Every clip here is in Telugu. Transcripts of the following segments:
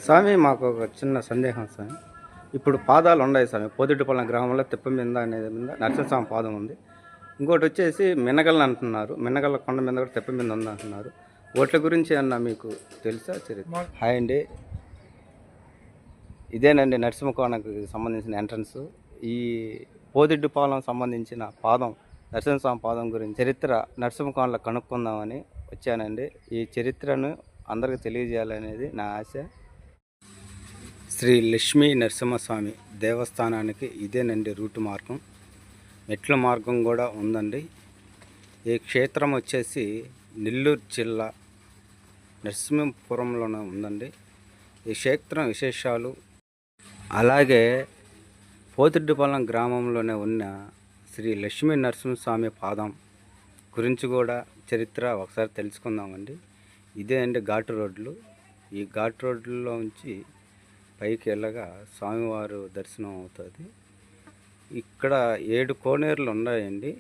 స్వామి మాకు ఒక చిన్న సందేహం స్వామి. ఇప్పుడు పాదాలు ఉన్నాయి స్వామి. పోదిటిపల్లం గ్రామంలో తిప్ప మీద అనేది మీద నరసింహస్వామి పాదం ఉంది. ఇంకోటి వచ్చేసి మినగల్ అంటున్నారు. మినగల కొండ మీద కూడా తిప్ప మీద ఉంది అంటున్నారు. ఓట్ల గురించి అన్న మీకు తెలుసా చరిత్ర? హాయ్ అండి, ఇదేనండి నరసింహకోనకు సంబంధించిన ఎంట్రన్స్. ఈ పోదిడ్డుపాలెం సంబంధించిన పాదం, నరసింహస్వామి పాదం గురించి చరిత్ర నరసింహకోనలో కనుక్కుందామని వచ్చానండి. ఈ చరిత్రను అందరికీ తెలియజేయాలనేది నా ఆశ. శ్రీ లక్ష్మీ నరసింహస్వామి దేవస్థానానికి ఇదేనండి రూటు మార్గం. మెట్ల మార్గం కూడా ఉందండి. ఈ క్షేత్రం వచ్చేసి నెల్లూరు జిల్లా నరసింహపురంలోనే ఉందండి. ఈ క్షేత్రం విశేషాలు, అలాగే పోతిరెడ్డిపాలెం గ్రామంలోనే ఉన్న శ్రీ లక్ష్మీ నరసింహస్వామి పాదం గురించి కూడా చరిత్ర ఒకసారి తెలుసుకుందామండి. ఇదే అండి ఘాటు రోడ్లు. ఈ ఘాటు రోడ్లలో నుంచి పైకి వెళ్ళగా స్వామివారు దర్శనం అవుతుంది. ఇక్కడ 7 కోనేరులు ఉన్నాయండి.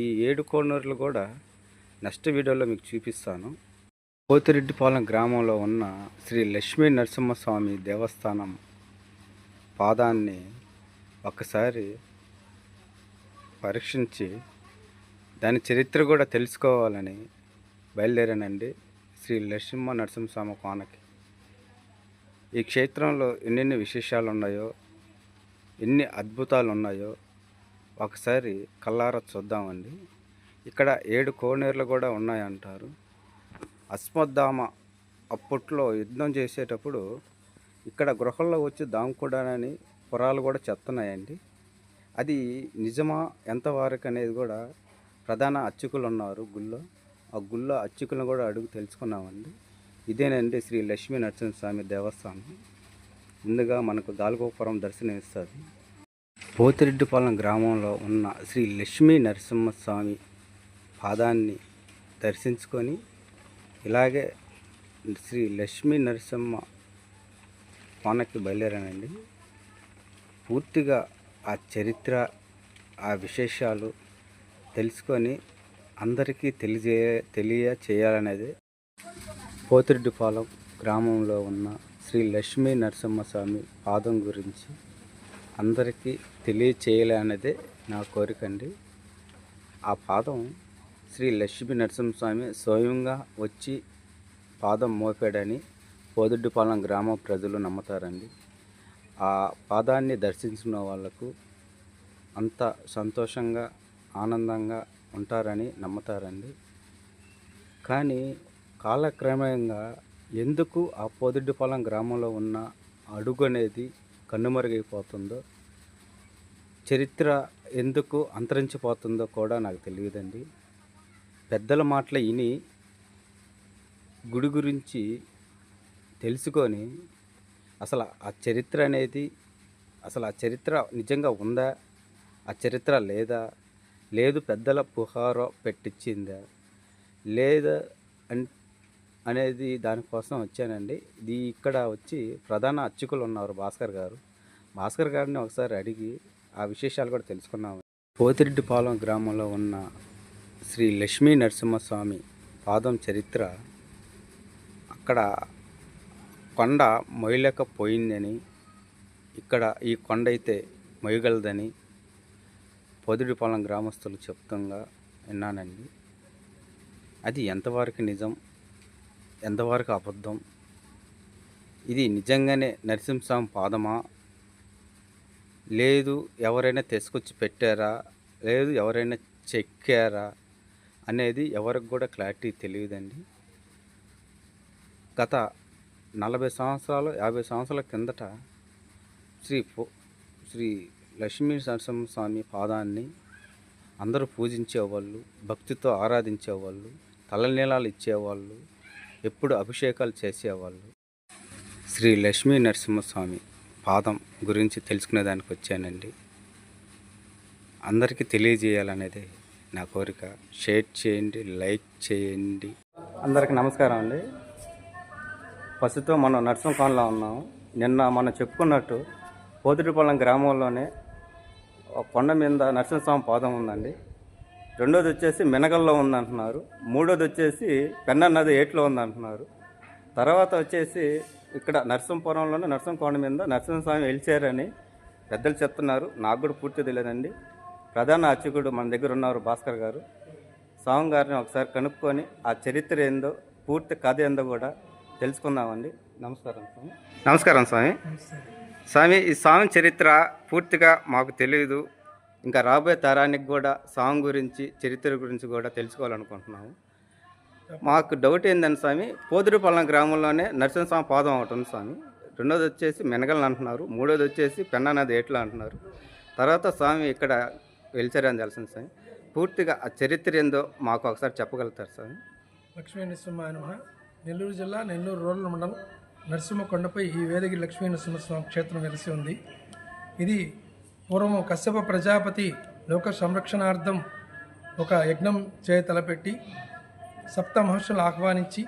ఈ 7 కోనేరులు కూడా నెక్స్ట్ వీడియోలో మీకు చూపిస్తాను. పోతిరెడ్డిపాలెం గ్రామంలో ఉన్న శ్రీ లక్ష్మీ నరసింహస్వామి దేవస్థానం పాదాన్ని ఒకసారి పరీక్షించి దాని చరిత్ర కూడా తెలుసుకోవాలని బయలుదేరానండి శ్రీ లక్ష్మీ నరసింహస్వామి కోనకి. ఈ క్షేత్రంలో ఎన్నెన్ని విశేషాలు ఉన్నాయో, ఎన్ని అద్భుతాలు ఉన్నాయో ఒకసారి కళ్ళారా చూద్దామండి. ఇక్కడ 7 కోనేరులు కూడా ఉన్నాయంటారు. అశ్వత్థామ అప్పట్లో యుద్ధం చేసేటప్పుడు ఇక్కడ గృహల్లో వచ్చి దాముకోవడానని పురాలు కూడా చెప్తున్నాయండి. అది నిజమా ఎంతవరకు అనేది కూడా ప్రధాన అర్చకులు ఉన్నారు గుళ్ళో. ఆ గుళ్ళో అర్చకులను కూడా అడుగు తెలుసుకున్నామండి. ఇదేనండి శ్రీ లక్ష్మీ నరసింహస్వామి దేవస్థానం. ముందుగా మనకు గాలిగోపురం దర్శనం ఇస్తుంది. పోతిరెడ్డిపాలెం గ్రామంలో ఉన్న శ్రీ లక్ష్మీ నరసింహస్వామి పాదాన్ని దర్శించుకొని ఇలాగే శ్రీ లక్ష్మీ నరసింహ కోనకి బయలుదేరానండి. పూర్తిగా ఆ చరిత్ర, ఆ విశేషాలు తెలుసుకొని అందరికీ తెలియచేయాలనేది పోతిరెడ్డిపాలెం గ్రామంలో ఉన్న శ్రీ లక్ష్మీ నరసింహస్వామి పాదం గురించి అందరికీ తెలియచేయాలనేదే నా కోరికండి. ఆ పాదం శ్రీ లక్ష్మీ నరసింహస్వామి స్వయంగా వచ్చి పాదం మోపాడని పోతిరెడ్డిపాలెం గ్రామ ప్రజలు నమ్ముతారండి. ఆ పాదాన్ని దర్శించిన వాళ్లకు అంత సంతోషంగా, ఆనందంగా ఉంటారని నమ్ముతారండి. కానీ కాలక్రమేణంగా ఎందుకు ఆ పోతిరెడ్డిపాలెం గ్రామంలో ఉన్న అడుగు అనేది కన్నుమరుగైపోతుందో, చరిత్ర ఎందుకు అంతరించిపోతుందో కూడా నాకు తెలియదండి. పెద్దల మాటలు విని గుడి గురించి తెలుసుకొని అసలు ఆ చరిత్ర అనేది, అసలు ఆ చరిత్ర నిజంగా ఉందా, ఆ చరిత్ర లేదా, లేదు పెద్దల పుహారో పెట్టించిందా లేదా అనేది దానికోసం వచ్చానండి. ఇది ఇక్కడ వచ్చి ప్రధాన అర్చకులు ఉన్నారు భాస్కర్ గారిని ఒకసారి అడిగి ఆ విశేషాలు కూడా తెలుసుకున్నాము. పోతిరెడ్డిపాలెం గ్రామంలో ఉన్న శ్రీ లక్ష్మీ నరసింహస్వామి పాదం చరిత్ర, అక్కడ కొండ మొయ్యలేకపోయిందని, ఇక్కడ ఈ కొండ అయితే మొయ్యగలదని పోతిరెడ్డిపాలెం గ్రామస్తులు చెప్తుండగా విన్నానండి. అది ఎంతవరకు నిజం, ఎంతవరకు అబద్ధం, ఇది నిజంగానే నరసింహస్వామి పాదమా, లేదు ఎవరైనా తీసుకొచ్చి పెట్టారా, లేదు ఎవరైనా చెక్కారా అనేది ఎవరికి కూడా క్లారిటీ తెలియదండి. గత 40 సంవత్సరాలు 50 సంవత్సరాల కిందట శ్రీ లక్ష్మీ నరసింహస్వామి పాదాన్ని అందరూ పూజించేవాళ్ళు, భక్తితో ఆరాధించేవాళ్ళు, తలనీలాలు ఇచ్చేవాళ్ళు, ఎప్పుడు అభిషేకాలు చేసేవాళ్ళు. శ్రీ లక్ష్మీ నరసింహస్వామి పాదం గురించి తెలుసుకునేదానికి వచ్చానండి. అందరికీ తెలియజేయాలనేది నా కోరిక. షేర్ చేయండి, లైక్ చేయండి. అందరికీ నమస్కారం అండి. ప్రస్తుతం మనం నరసింహకోనలో ఉన్నాము. నిన్న మనం చెప్పుకున్నట్టు పోతిరెడ్డిపాలెం గ్రామంలోనే కొండ మీద నరసింహస్వామి పాదం ఉందండి. రెండోది వచ్చేసి మినగల్లో ఉందంటున్నారు. మూడోది వచ్చేసి పెన్నా నది ఏట్లో ఉందంటున్నారు. తర్వాత వచ్చేసి ఇక్కడ నరసింహపురంలోనే నరసింహకోణ మీద నరసింహస్వామి వెలిచారని పెద్దలు చెప్తున్నారు. నాకు కూడా పూర్తి తెలియదండి. ప్రధాన అర్చకుడు మన దగ్గర ఉన్నారు భాస్కర్ గారు. స్వామి గారిని ఒకసారి కనుక్కొని ఆ చరిత్ర ఏందో పూర్తి కథ ఏందో కూడా తెలుసుకుందామండి. నమస్కారం స్వామి. నమస్కారం స్వామి. స్వామి, ఈ స్వామి చరిత్ర పూర్తిగా మాకు తెలియదు. ఇంకా రాబోయే తరానికి కూడా స్వామి గురించి చరిత్ర గురించి కూడా తెలుసుకోవాలనుకుంటున్నాము. మాకు డౌట్ ఏంటంటే స్వామి, పోదురుపల్లం గ్రామంలోనే నరసింహస్వామి పాదం ఒకటి ఉంది స్వామి. రెండోది వచ్చేసి మెనగలను అంటున్నారు. మూడోది వచ్చేసి పెన్నా నది ఏట్లు అంటున్నారు. తర్వాత స్వామి ఇక్కడ వెలిచారని తెలిసింది స్వామి. పూర్తిగా ఆ చరిత్ర ఏందో మాకు ఒకసారి చెప్పగలుగుతారు స్వామి? లక్ష్మీ నరసింహాయ నమః. నెల్లూరు జిల్లా నెల్లూరు రూరల్ మండలం నరసింహకొండపై ఈ వేదగిరి లక్ష్మీ నరసింహస్వామి క్షేత్రం వెలిసి ఉంది. ఇది పూర్వం కశ్యప ప్రజాపతి లోక సంరక్షణార్థం ఒక యజ్ఞం తలపెట్టి సప్త మహర్షులు ఆహ్వానించి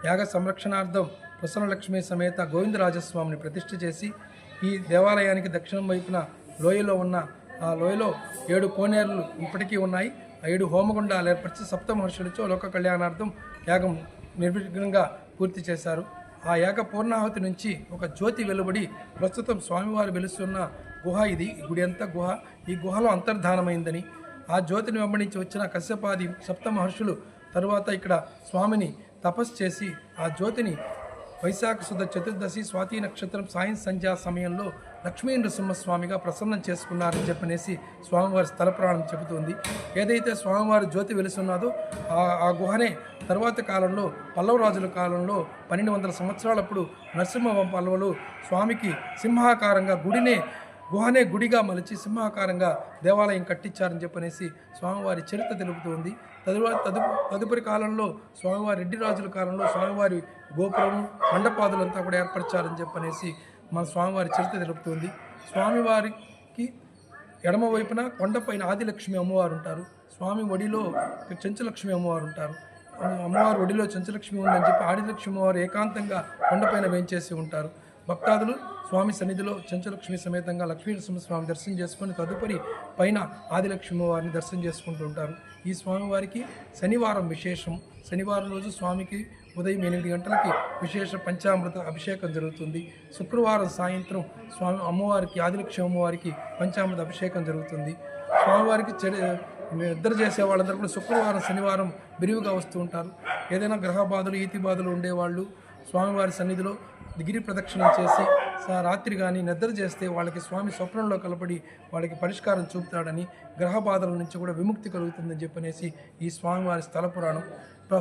యాగ సంరక్షణార్థం ప్రసన్నలక్ష్మి సమేత గోవిందరాజస్వామిని ప్రతిష్ఠ చేసి ఈ దేవాలయానికి దక్షిణం వైపున లోయలో ఉన్న ఆ లోయలో 7 కోనేరులు ఇప్పటికీ ఉన్నాయి. ఆ 7 హోమగుండాలు ఏర్పరిచి సప్త మహర్షులతో లోక కళ్యాణార్థం యాగం నిర్విఘ్నంగా పూర్తి చేశారు. ఆ యాగ పూర్ణాహుతి నుంచి ఒక జ్యోతి వెలువడి ప్రస్తుతం స్వామివారు వెలుస్తున్న గుహ ఇది. ఈ గుడి అంతా గుహ. ఈ గుహలో అంతర్ధానమైందని, ఆ జ్యోతిని వెంబడించి వచ్చిన కశ్యపాది సప్త మహర్షులు తరువాత ఇక్కడ స్వామిని తపస్సు చేసి ఆ జ్యోతిని వైశాఖ శుద్ధ చతుర్దశి స్వాతి నక్షత్రం సాయం సంధ్యా సమయంలో లక్ష్మీ నరసింహస్వామిగా ప్రసన్నం చేసుకున్నారని చెప్పనేసి స్వామివారి స్థల పురాణం చెబుతుంది. ఏదైతే స్వామివారి జ్యోతి వెలుసున్నదో ఆ గుహనే తరువాత కాలంలో పల్లవ రాజుల కాలంలో 1200 సంవత్సరాలప్పుడు నరసింహ పల్లవులు స్వామికి సింహాకారంగా గుహనే గుడిగా మలిచి సింహాకారంగా దేవాలయం కట్టించారని చెప్పనేసి స్వామివారి చరిత్ర తెలుపుతుంది. తదుపరి కాలంలో స్వామివారి రెడ్డి రాజుల కాలంలో స్వామివారి గోపురము మండపాదులంతా కూడా ఏర్పరిచారని చెప్పనేసి మన స్వామివారి చరిత్ర తెలుపుతుంది. స్వామివారికి ఎడమ వైపున కొండపైన ఆదిలక్ష్మి అమ్మవారు ఉంటారు. స్వామి ఒడిలో చెంచులక్ష్మి అమ్మవారు ఉంటారు. అమ్మవారు ఒడిలో చెంచులక్ష్మి ఉందని చెప్పి ఆదిలక్ష్మి అమ్మవారు ఏకాంతంగా కొండపైన వేంచేసి ఉంటారు. భక్తాదులు స్వామి సన్నిధిలో చెంచులక్ష్మి సమేతంగా లక్ష్మీ నరసింహస్వామి దర్శనం చేసుకొని తదుపరి పైన ఆదిలక్ష్మి వారిని దర్శనం చేసుకుంటూ ఉంటారు. ఈ స్వామివారికి శనివారం విశేషం. శనివారం రోజు స్వామికి ఉదయం 8 గంటలకి విశేష పంచామృత అభిషేకం జరుగుతుంది. శుక్రవారం సాయంత్రం అమ్మవారికి ఆదిలక్ష్మి అమ్మవారికి పంచామృత అభిషేకం జరుగుతుంది. స్వామివారికి నిద్ర చేసే వాళ్ళందరూ కూడా శుక్రవారం శనివారం విరివిగా వస్తూ ఉంటారు. ఏదైనా గ్రహ బాధలు ఈతి బాధలు ఉండేవాళ్ళు స్వామివారి సన్నిధిలో గిరి ప్రదక్షిణం చేసి రాత్రి కానీ నిద్ర చేస్తే వాళ్ళకి స్వామి స్వప్నంలో కలపడి వాళ్ళకి పరిష్కారం చూపుతాడని, గ్రహ బాధల నుంచి కూడా విముక్తి కలుగుతుందని చెప్పనేసి ఈ స్వామివారి స్థల పురాణం.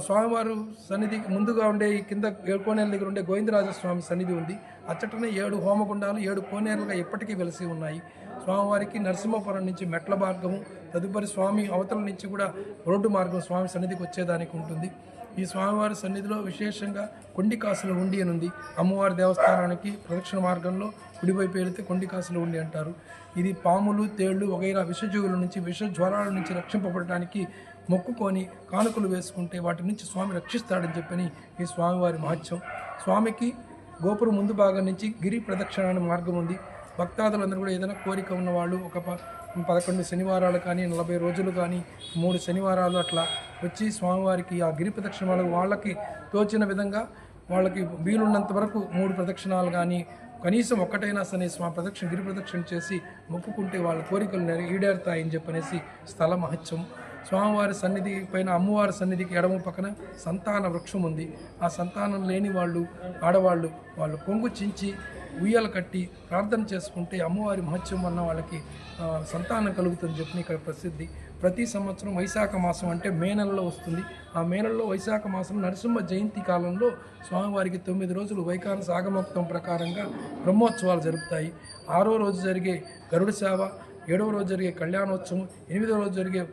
స్వామివారు సన్నిధికి ముందుగా ఉండే ఈ కింద 7 కోనేరుల దగ్గర ఉండే గోవిందరాజస్వామి సన్నిధి ఉంది. అచ్చటనే 7 హోమగుండాలు 7 కోనేరులుగా ఇప్పటికీ వెలిసి ఉన్నాయి. స్వామివారికి నరసింహపురం నుంచి మెట్ల మార్గము, తదుపరి స్వామి అవతల నుంచి కూడా రోడ్డు మార్గం స్వామి సన్నిధికి వచ్చేదానికి ఉంటుంది. ఈ స్వామివారి సన్నిధిలో విశేషంగా కొండికాసుల ఉండి అని ఉంది. అమ్మవారి దేవస్థానానికి ప్రదక్షిణ మార్గంలో కుడివైపు వెళితే కొండికాసుల ఉండి అంటారు. ఇది పాములు, తేళ్లు వగైరా విషజీవుల నుంచి విష జ్వరాల నుంచి రక్షింపబడటానికి మొక్కుకొని కానుకలు వేసుకుంటే వాటి నుంచి స్వామి రక్షిస్తాడని చెప్పని ఈ స్వామివారి మహత్యం. స్వామికి గోపురం ముందు భాగం నుంచి గిరి ప్రదక్షిణ అనే మార్గం ఉంది. భక్తాదులందరూ కూడా ఏదైనా కోరిక ఉన్నవాళ్ళు ఒక 11 శనివారాలు కానీ 40 రోజులు కానీ 3 శనివారాలు అట్లా వచ్చి స్వామివారికి ఆ గిరి ప్రదక్షిణ వాళ్ళకి తోచిన విధంగా వాళ్ళకి వీలున్నంత వరకు 3 ప్రదక్షిణాలు కానీ కనీసం ఒక్కటైనా సరే గిరి ప్రదక్షిణ చేసి మొక్కుకుంటే వాళ్ళ కోరికలు ఈడేరుతాయని చెప్పనేసి స్థల మహత్యం. స్వామివారి సన్నిధి పైన అమ్మవారి సన్నిధికి ఎడమ పక్కన సంతాన వృక్షం ఉంది. ఆ సంతానం లేని ఆడవాళ్ళు కొంగు చించి ఉయ్యాలు కట్టి ప్రార్థన చేసుకుంటే అమ్మవారి మహత్యం వల్ల వాళ్ళకి సంతానం కలుగుతుందని చెప్పి ఇక్కడ ప్రసిద్ధి. ప్రతి సంవత్సరం వైశాఖ మాసం అంటే మే నెలలో వస్తుంది. ఆ మే నెలలో వైశాఖ మాసం నరసింహ జయంతి కాలంలో స్వామివారికి 9 రోజులు వైఖానస ఆగమోక్తం ప్రకారంగా బ్రహ్మోత్సవాలు జరుపుతాయి. 6వ రోజు జరిగే గరుడ సేవ, 7వ రోజు జరిగే కళ్యాణోత్సవం, 8వ రోజు జరిగే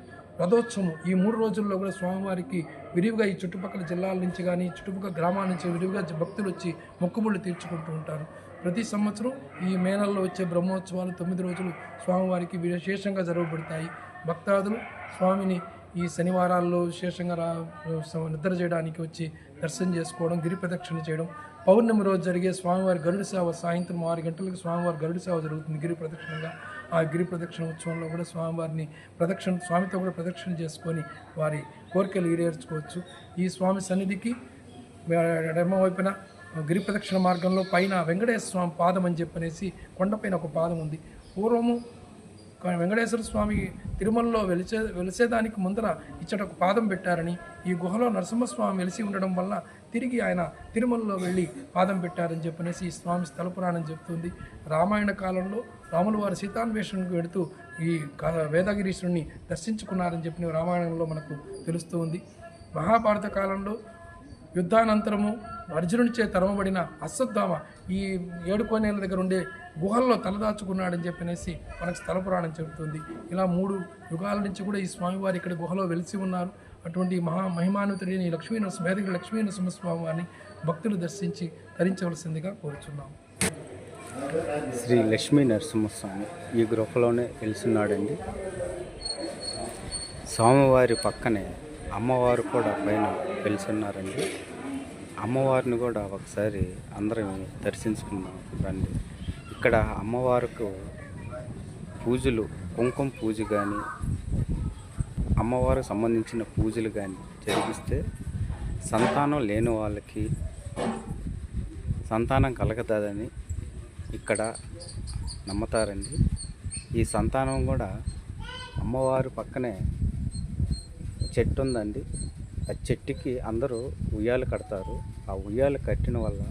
రథోత్సవం. ఈ 3 రోజుల్లో కూడా స్వామివారికి విరివిగా ఈ చుట్టుపక్కల జిల్లాల నుంచి కానీ చుట్టుపక్కల గ్రామాల నుంచి విరివిగా భక్తులు వచ్చి మొక్కుబళ్ళు తీర్చుకుంటూ ఉంటారు. ప్రతి సంవత్సరం ఈ మే నెలలో వచ్చే బ్రహ్మోత్సవాలు 9 రోజులు స్వామివారికి విశేషంగా జరగబడతాయి. భక్తాదులు స్వామిని ఈ శనివారాల్లో విశేషంగా నిద్ర చేయడానికి వచ్చి దర్శనం చేసుకోవడం, గిరి ప్రదక్షిణ చేయడం. పౌర్ణమి రోజు జరిగే స్వామివారి గరుడ సేవ సాయంత్రం 6 గంటలకు స్వామివారి గరుడ సేవ జరుగుతుంది గిరి ప్రదక్షిణగా. ఆ గిరి ప్రదక్షిణ ఉత్సవంలో కూడా స్వామివారిని స్వామితో కూడా ప్రదక్షిణ చేసుకొని వారి కోరికలు ఈడేర్చుకోవచ్చు. ఈ స్వామి సన్నిధికి ఎడమ వైపున గిరి ప్రదక్షిణ మార్గంలో పైన వెంకటేశ్వర స్వామి పాదం అని చెప్పనేసి కొండపైన ఒక పాదం ఉంది. పూర్వము వెంకటేశ్వర స్వామి తిరుమలలో వెలిసేదానికి ముందర ఇచ్చట ఒక పాదం పెట్టారని, ఈ గుహలో నరసింహస్వామి వెలిసి ఉండడం వల్ల తిరిగి ఆయన తిరుమలలో వెళ్ళి పాదం పెట్టారని చెప్పనేసి ఈ స్వామి స్థల పురాణం చెప్తుంది. రామాయణ కాలంలో రాములు వారు సీతాన్వేషణకు వెళుతూ ఈ వేదగిరీశ్వరుని దర్శించుకున్నారని చెప్పిన రామాయణంలో మనకు తెలుస్తూ ఉంది. మహాభారత కాలంలో యుద్ధానంతరము అర్జునుడిచే తరమబడిన అశ్వత్థామ ఈ 7 కోనేల దగ్గర ఉండే గుహల్లో తలదాచుకున్నాడని చెప్పనేసి మనకు స్థల పురాణం చెబుతుంది. ఇలా 3 యుగాల నుంచి కూడా ఈ స్వామివారు ఇక్కడ గుహలో వెలిసి ఉన్నారు. అటువంటి మహిమాన్వితుడైన ఈ వేదగిరి లక్ష్మీ నరసింహస్వామి వారిని భక్తులు దర్శించి తరించవలసిందిగా కోరుచున్నాము. శ్రీ లక్ష్మీ నరసింహస్వామి ఈ గృహలోనే వెలిసిన్నాడండి. స్వామివారి పక్కనే అమ్మవారు కూడా పైన వెలిసిన్నారండి. అమ్మవారిని కూడా ఒకసారి అందరం దర్శించుకుందాం రండి. ఇక్కడ అమ్మవారికి పూజలు, కుంకుమ పూజ కానీ, అమ్మవారికి సంబంధించిన పూజలు కానీ జరిగిస్తే సంతానం లేని వాళ్ళకి సంతానం కలగదని ఇక్కడ నమ్ముతారండి. ఈ సంతానం కూడా అమ్మవారి పక్కనే చెట్టు ఉందండి. ఆ చెట్టుకి అందరూ ఉయ్యాలు కడతారు. ఆ ఉయ్యాలు కట్టిన వల్ల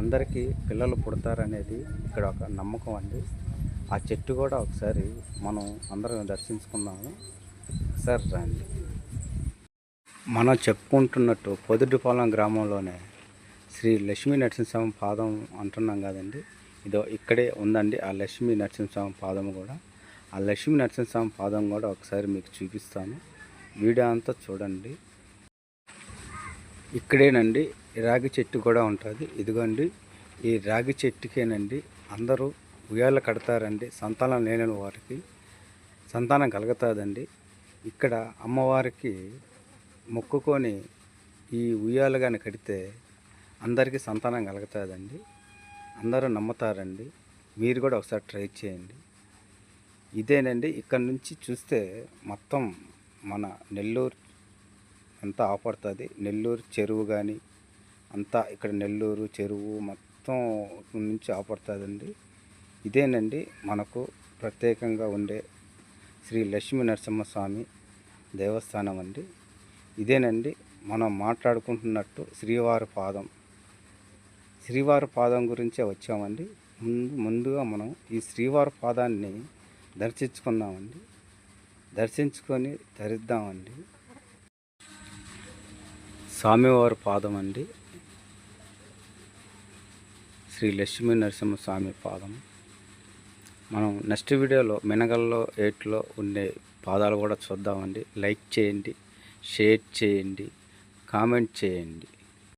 అందరికీ పిల్లలు పుడతారనేది ఇక్కడ ఒక నమ్మకం అండి. ఆ చెట్టు కూడా ఒకసారి మనం అందరం దర్శించుకుందాము. ఒకసారి రండి. మనం చెప్పుకుంటున్నట్టు పొదుటిపాలెం గ్రామంలోనే శ్రీ లక్ష్మీ నరసింహస్వామి పాదం అంటున్నాం కదండి. ఇదో ఇక్కడే ఉందండి ఆ లక్ష్మీ నరసింహస్వామి పాదం కూడా. ఆ లక్ష్మీ నరసింహస్వామి పాదం కూడా ఒకసారి మీకు చూపిస్తాను. వీడియో అంతా చూడండి. ఇక్కడేనండి రాగి చెట్టు కూడా ఉంటుంది. ఇదిగోండి ఈ రాగి చెట్టుకేనండి అందరూ ఉయ్యాల కడతారండి. సంతానం లేని వారికి సంతానం కలుగుతుందండి. ఇక్కడ అమ్మవారికి మొక్కుకొని ఈ ఉయ్యాలు కానీ కడితే అందరికీ సంతానం కలుగుతుందండి. అందరూ నమ్ముతారండి. మీరు కూడా ఒకసారి ట్రై చేయండి. ఇదేనండి ఇక్కడ నుంచి చూస్తే మొత్తం మన నెల్లూరు అంతా ఆపడుతుంది. నెల్లూరు చెరువు కానీ అంతా ఇక్కడ నెల్లూరు చెరువు మొత్తం నుంచి ఆపడుతుందండి. ఇదేనండి మనకు ప్రత్యేకంగా ఉండే శ్రీ లక్ష్మీ నరసింహస్వామి దేవస్థానం అండి. ఇదేనండి మనం మాట్లాడుకుంటున్నట్టు శ్రీవారి పాదం గురించే వచ్చామండి. ముందుగా మనం ఈ శ్రీవారి పాదాన్ని దర్శించుకుందామండి. దర్శించుకొని ధరిద్దామండి. స్వామివారి పాదం అండి, శ్రీ లక్ష్మీ నరసింహస్వామి పాదం. మనం నెక్స్ట్ వీడియోలో మినగల్లో 8లో ఉండే పాదాలు కూడా చూద్దామండి. లైక్ చేయండి, షేర్ చేయండి, కామెంట్ చేయండి.